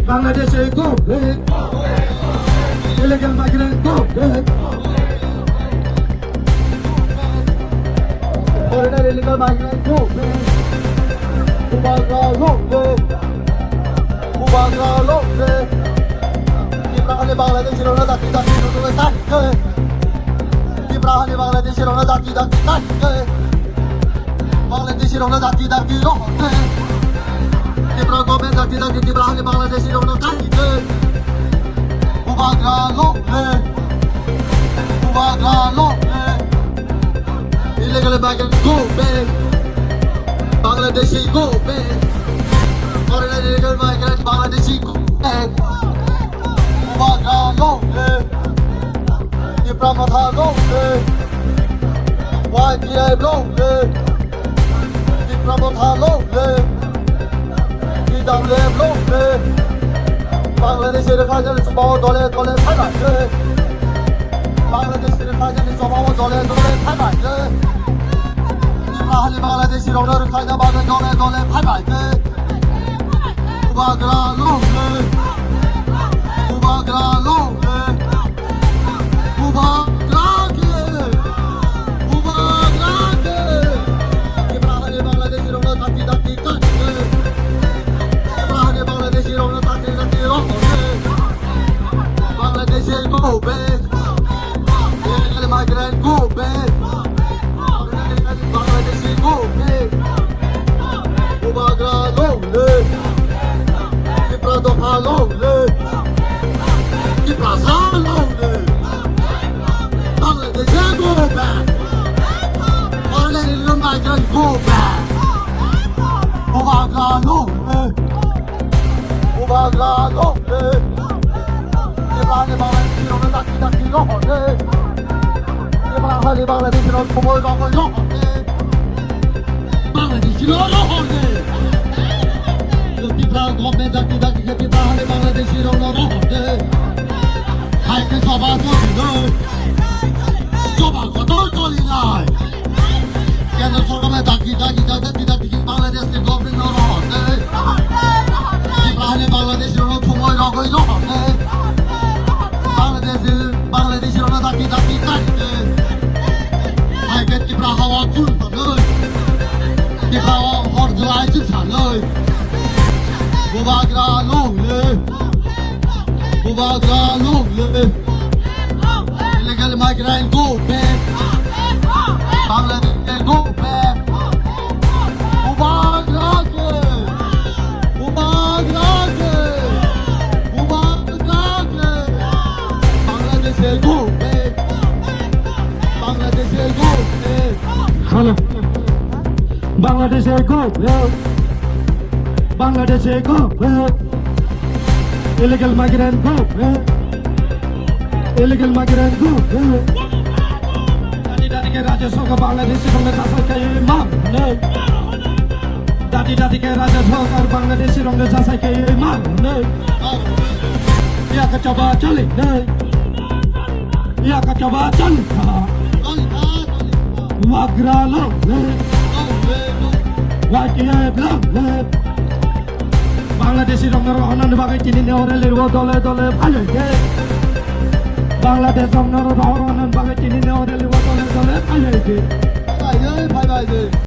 Bangladesh go back. Illegal migrant go back. Foreigner illegal migrant go back. Kubagla go back. Ibrahim Bangladesh rona daki rona tak. Ibrahim Bangladesh rona daki tak. Bangladesh rona daki rona. Ibrahim daki Ibrahim Bangladesh rona daki. Kubagla illegal migrant go back. Bangladeshi go back. Foreigner illegal migrant Bangladeshi go back. Kubagla Ibrahim go back. YPA go back. Ibrahim go back. WM go back. Bangladesh'e kaçan sabah dole paylaştı. Bangladesh'e kaçan sabah dole paylaştı. İbrahim Bangladesh'i onları kayda bağlı dole paylaştı. Kubagla İbrahim Bangladesh'i onları daki kaçtı. İbrahim Bangladesh'i onları daki Bangladesh go back. Illegal migrant go back. Bangladesh go back. Kubagla go back. Ibrahim go back. Ibrahim go back. Bangladesh go back. Illegal migrant go back. Kubagla go back. Kubagla go back. Ibrahim Bangladesh rona daki rona. Ibrahim Bangladesh rona khumoi rona. Bangladesh rona. Ibrahim government daki Ibrahim Bangladesh rona. Hai ke sabah choli. Sabah koto choli nai. Kendra sorgame daki Bangladesh ke government rona. Ibrahim Bangladesh rona khumoi rona. Bangladesh rona daki kaçtı. Hayket İbrahim Akgül İbrahim Hordulaycı sanır. Kubagla illegal migrant go back. Bangladesh go back. Kubagla Bangladesh go back. Bangladesh go back. Hello. Bangladesh go back. Bangladesh go back. Illegal migrant go back. Illegal migrant go back. Dadi ke raja soga Bangladesh rona jasai ke imam ne. Dadi ke raja soga Bangladesh rona jasai ke imam ne. Ya ka coba chali ne. Ya ka coba chali. Wagralo ne. YPA ne. Bangladesh rona rohanan bagai chini ne ore lerwo dole phaile. Bangladesh rona rohanan bagai chini ne ore lerwo dole phaile. Bye bye.